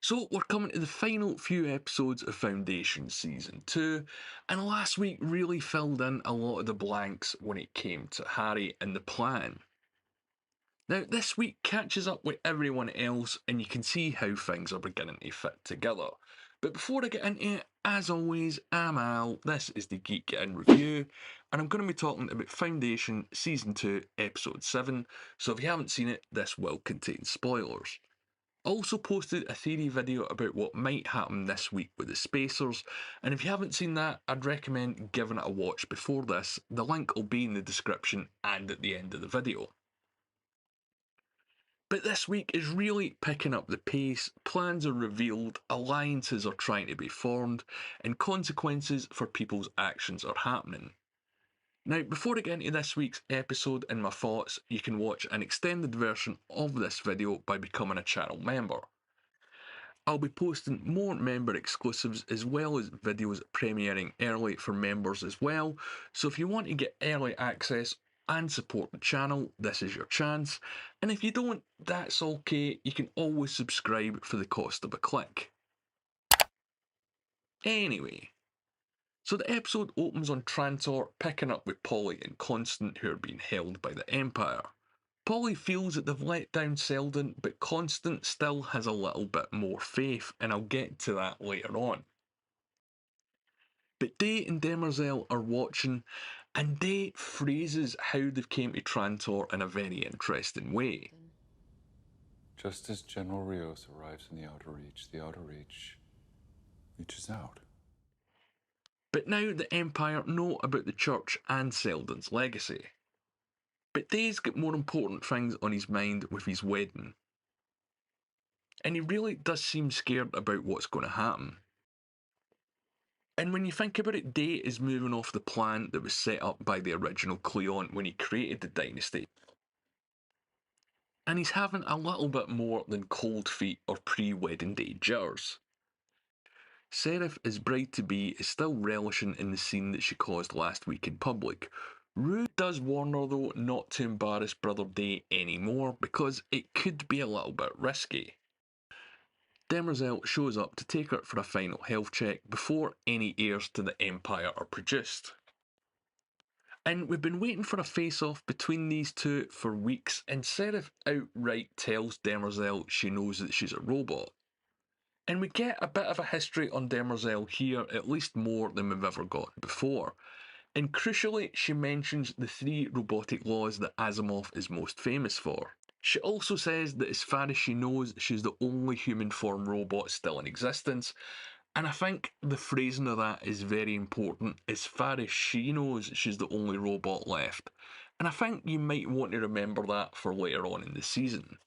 So we're coming to the final few episodes of Foundation Season 2, and last week really filled in a lot of the blanks when it came to Harry and the plan. Now, this week catches up with everyone else, and you can see how things are beginning to fit together. But before I get into it, as always, I'm Al, this is the Geek in Review, and I'm going to be talking about Foundation Season 2, Episode 7, so if you haven't seen it, this will contain spoilers. Also posted a theory video about what might happen this week with the spacers, and if you haven't seen that, I'd recommend giving it a watch before this. The link will be in the description and at the end of the video. But this week is really picking up the pace, plans are revealed, alliances are trying to be formed, and consequences for people's actions are happening. Now, before I get into this week's episode and my thoughts, you can watch an extended version of this video by becoming a channel member. I'll be posting more member exclusives as well as videos premiering early for members as well, so if you want to get early access and support the channel, this is your chance, and if you don't, that's okay, you can always subscribe for the cost of a click. Anyway, so the episode opens on Trantor picking up with Polly and Constant who are being held by the Empire. Polly feels that they've let down Selden, but Constant still has a little bit more faith, and I'll get to that later on. But Day and Demerzel are watching, and Day phrases how they've came to Trantor in a very interesting way. Just as General Rios arrives in the Outer Reach reaches out. But now the Empire know about the Church and Selden's legacy. But Day's got more important things on his mind with his wedding. And he really does seem scared about what's going to happen. And when you think about it, Day is moving off the plan that was set up by the original Cleon when he created the dynasty. And he's having a little bit more than cold feet or pre-wedding day jitters. Sareth, his bride-to-be, is still relishing in the scene that she caused last week in public. Rue does warn her though not to embarrass Brother Day anymore because it could be a little bit risky. Demerzel shows up to take her for a final health check before any heirs to the Empire are produced. And we've been waiting for a face-off between these two for weeks, and Sareth outright tells Demerzel she knows that she's a robot. And we get a bit of a history on Demerzel here, at least more than we've ever got before. And crucially, she mentions the 3 robotic laws that Asimov is most famous for. She also says that as far as she knows, she's the only human form robot still in existence. And I think the phrasing of that is very important. As far as she knows, she's the only robot left. And I think you might want to remember that for later on in the season.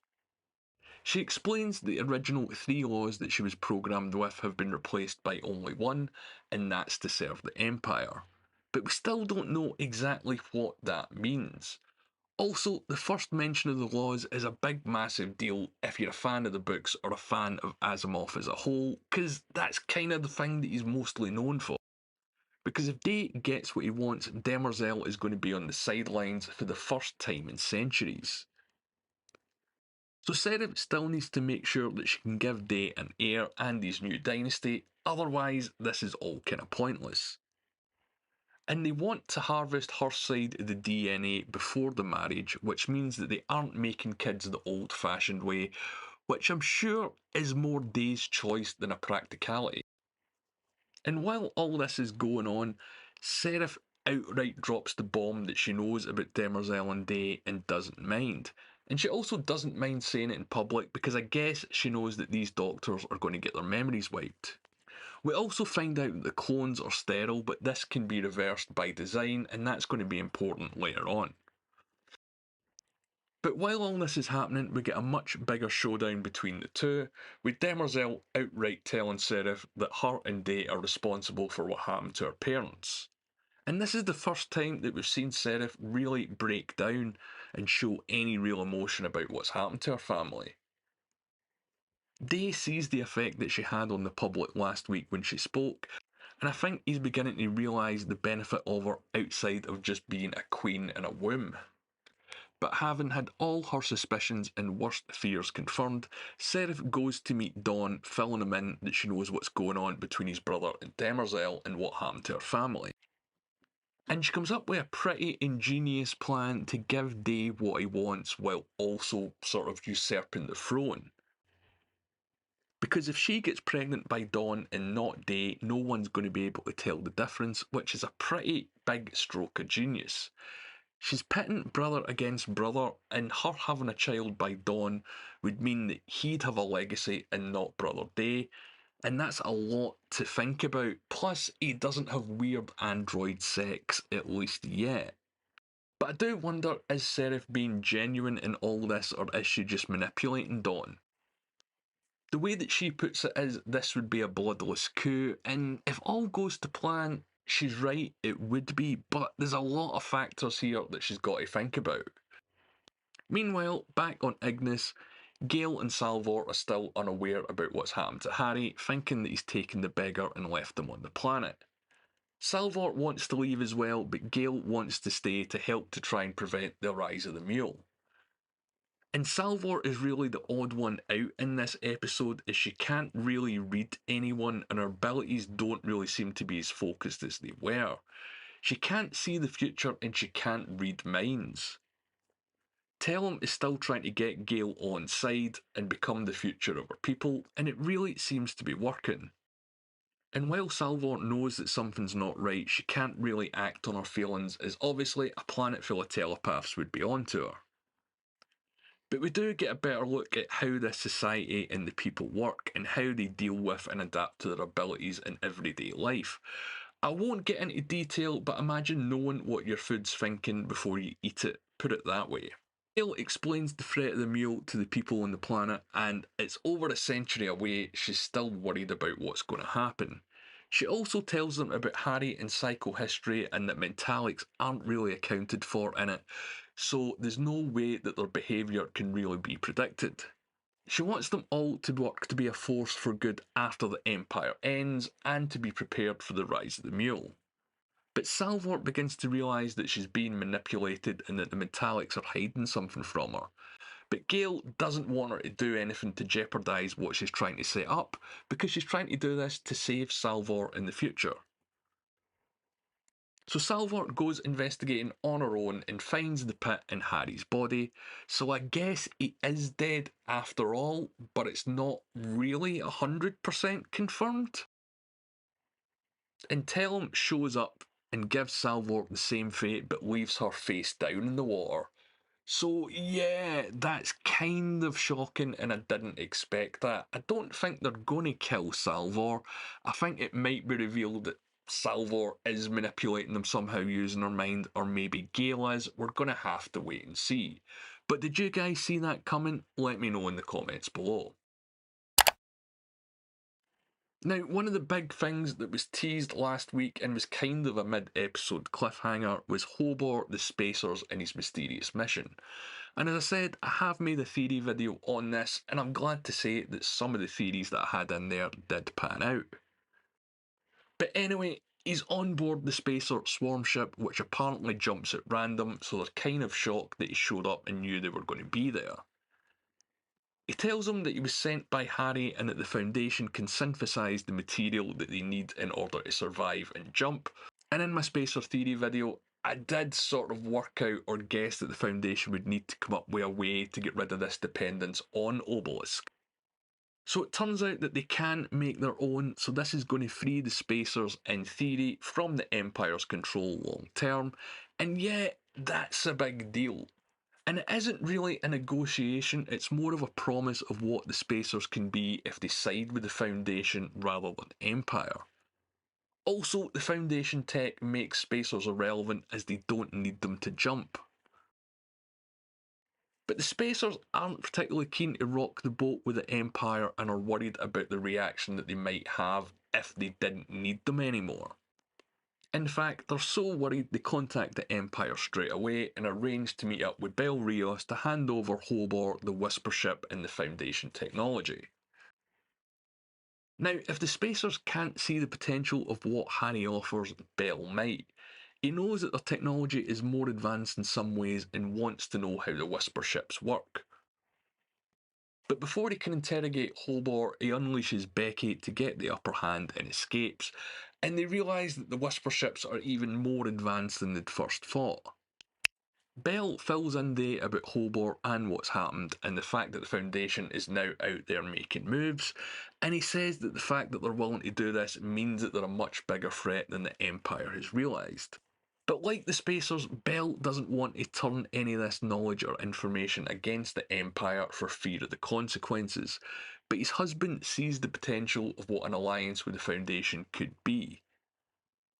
She explains the original 3 laws that she was programmed with have been replaced by only one, and that's to serve the Empire. But we still don't know exactly what that means. Also, the first mention of the laws is a big massive deal if you're a fan of the books or a fan of Asimov as a whole, because that's kind of the thing that he's mostly known for. Because if Day gets what he wants, Demerzel is going to be on the sidelines for the first time in centuries. So Sareth still needs to make sure that she can give Day an heir and his new dynasty, otherwise this is all kind of pointless. And they want to harvest her side of the DNA before the marriage, which means that they aren't making kids the old-fashioned way, which I'm sure is more Day's choice than a practicality. And while all this is going on, Sareth outright drops the bomb that she knows about Demerzel and Day and doesn't mind. And she also doesn't mind saying it in public because I guess she knows that these doctors are going to get their memories wiped. We also find out that the clones are sterile, but this can be reversed by design, and that's going to be important later on. But while all this is happening, we get a much bigger showdown between the two, with Demerzel outright telling Sareth that her and Day are responsible for what happened to her parents. And this is the first time that we've seen Sareth really break down and show any real emotion about what's happened to her family. Day sees the effect that she had on the public last week when she spoke, and I think he's beginning to realise the benefit of her outside of just being a queen in a womb. But having had all her suspicions and worst fears confirmed, Sareth goes to meet Dawn, filling him in that she knows what's going on between his brother and Demerzel and what happened to her family. And she comes up with a pretty ingenious plan to give Dave what he wants while also sort of usurping the throne. Because if she gets pregnant by Dawn and not Day, no one's going to be able to tell the difference, which is a pretty big stroke of genius. She's pitting brother against brother, and her having a child by Dawn would mean that he'd have a legacy and not Brother Day, and that's a lot to think about. Plus, he doesn't have weird android sex, at least yet. But I do wonder, is Sareth being genuine in all this, or is she just manipulating Dawn? The way that she puts it is this would be a bloodless coup, and if all goes to plan, she's right, it would be, but there's a lot of factors here that she's got to think about. Meanwhile, back on Ignis, Gale and Salvor are still unaware about what's happened to Harry, thinking that he's taken the beggar and left him on the planet. Salvor wants to leave as well, but Gale wants to stay to help to try and prevent the rise of the mule. And Salvor is really the odd one out in this episode, as she can't really read anyone and her abilities don't really seem to be as focused as they were. She can't see the future and she can't read minds. Tellum is still trying to get Gale on side and become the future of her people, and it really seems to be working. And while Salvor knows that something's not right, she can't really act on her feelings, as obviously a planet full of telepaths would be onto her. But we do get a better look at how this society and the people work and how they deal with and adapt to their abilities in everyday life. I won't get into detail, but imagine knowing what your food's thinking before you eat it, put it that way. Gale explains the threat of the mule to the people on the planet, and it's over a century away, she's still worried about what's going to happen. She also tells them about Harry and psychohistory and that mentalics aren't really accounted for in it, so there's no way that their behaviour can really be predicted. She wants them all to work to be a force for good after the Empire ends and to be prepared for the rise of the mule. But Salvor begins to realise that she's being manipulated and that the Metallics are hiding something from her. But Gale doesn't want her to do anything to jeopardise what she's trying to set up, because she's trying to do this to save Salvor in the future. So Salvor goes investigating on her own and finds the pit in Harry's body, so I guess he is dead after all, but it's not really 100% confirmed. And Tellum shows up and gives Salvor the same fate but leaves her face down in the water. So yeah, that's kind of shocking and I didn't expect that. I don't think they're going to kill Salvor. I think it might be revealed that Salvor is manipulating them somehow using her mind, or maybe Gale is. We're going to have to wait and see. But did you guys see that coming? Let me know in the comments below. Now, one of the big things that was teased last week and was kind of a mid-episode cliffhanger was Hobor the Spacers and his mysterious mission. And as I said, I have made a theory video on this, and I'm glad to say that some of the theories that I had in there did pan out. But anyway, he's on board the Spacer swarm ship, which apparently jumps at random, so they're kind of shocked that he showed up and knew they were going to be there. He tells them that he was sent by Harry and that the Foundation can synthesise the material that they need in order to survive and jump. And in my Spacer Theory video, I did sort of work out or guess that the Foundation would need to come up with a way to get rid of this dependence on Obelisk. So it turns out that they can make their own, so this is going to free the Spacers, in theory, from the Empire's control long term. And yeah, that's a big deal. And it isn't really a negotiation, it's more of a promise of what the Spacers can be if they side with the Foundation rather than Empire. Also, the Foundation tech makes Spacers irrelevant as they don't need them to jump. But the Spacers aren't particularly keen to rock the boat with the Empire and are worried about the reaction that they might have if they didn't need them anymore. In fact, they're so worried they contact the Empire straight away and arrange to meet up with Bel Rios to hand over Hobor, the Whisper ship, and the Foundation technology. Now, if the Spacers can't see the potential of what Harry offers, Bel might. He knows that their technology is more advanced in some ways and wants to know how the Whisper ships work. But before he can interrogate Holbor, he unleashes Becky to get the upper hand and escapes, and they realise that the Whisper ships are even more advanced than they'd first thought. Bell fills in day about Holbor and what's happened, and the fact that the Foundation is now out there making moves, and he says that the fact that they're willing to do this means that they're a much bigger threat than the Empire has realised. But like the Spacers, Bell doesn't want to turn any of this knowledge or information against the Empire for fear of the consequences, but his husband sees the potential of what an alliance with the Foundation could be.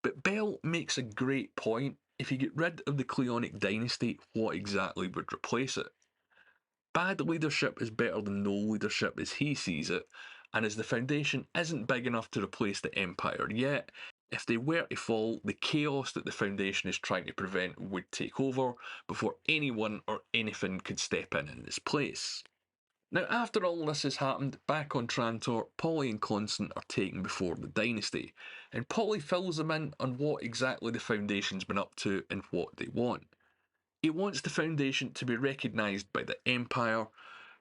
But Bell makes a great point. If you get rid of the Cleonic dynasty, what exactly would replace it? Bad leadership is better than no leadership as he sees it, and as the Foundation isn't big enough to replace the Empire yet, if they were to fall, the chaos that the Foundation is trying to prevent would take over before anyone or anything could step in its place. Now, after all this has happened, back on Trantor, Polly and Constant are taken before the Dynasty, and Polly fills them in on what exactly the Foundation's been up to and what they want. He wants the Foundation to be recognised by the Empire,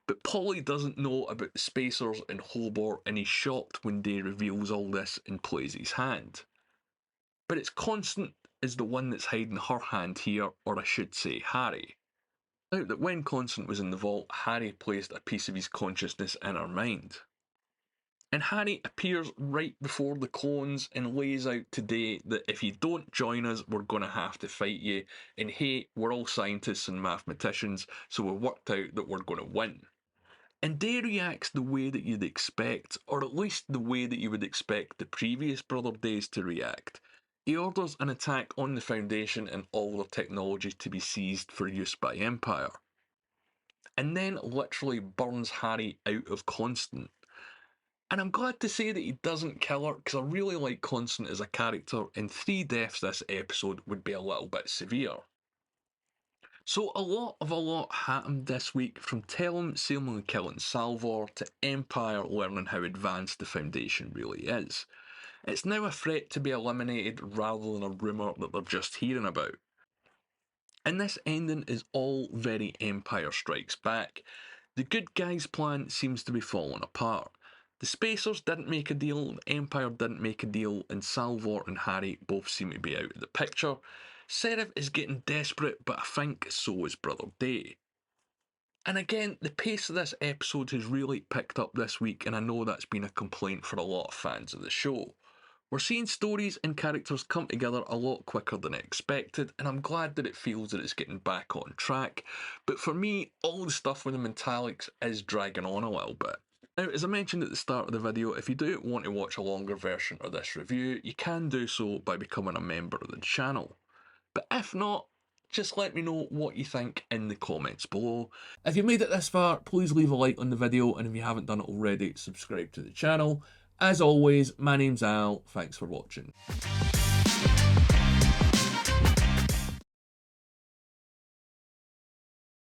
but Polly doesn't know about the Spacers and Holbor, and he's shocked when Day reveals all this and plays his hand. But it's Constant is the one that's hiding her hand here, or I should say Harry. Out that when Constant was in the vault, Harry placed a piece of his consciousness in her mind. And Harry appears right before the clones and lays out today that if you don't join us, we're going to have to fight you. And hey, we're all scientists and mathematicians, so we've worked out that we're going to win. And Day reacts the way that you'd expect, or at least the way that you would expect the previous Brother Days to react. He orders an attack on the Foundation and all their technology to be seized for use by Empire. And then literally burns Harry out of Constant. And I'm glad to say that he doesn't kill her, because I really like Constant as a character, and 3 deaths this episode would be a little bit severe. So a lot happened this week, from Tellum sailing and killing Salvor to Empire learning how advanced the Foundation really is. It's now a threat to be eliminated rather than a rumour that they're just hearing about. And this ending is all very Empire Strikes Back. The good guys' plan seems to be falling apart. The Spacers didn't make a deal, the Empire didn't make a deal, and Salvor and Harry both seem to be out of the picture. Sareth is getting desperate, but I think so is Brother Day. And again, the pace of this episode has really picked up this week, and I know that's been a complaint for a lot of fans of the show. We're seeing stories and characters come together a lot quicker than expected, and I'm glad that it feels that it's getting back on track. But for me, all the stuff with the Metallics is dragging on a little bit. Now, as I mentioned at the start of the video, if you do want to watch a longer version of this review, you can do so by becoming a member of the channel. But if not, just let me know what you think in the comments below. If you made it this far, please leave a like on the video, and if you haven't done it already, subscribe to the channel. As always, my name's Al, thanks for watching.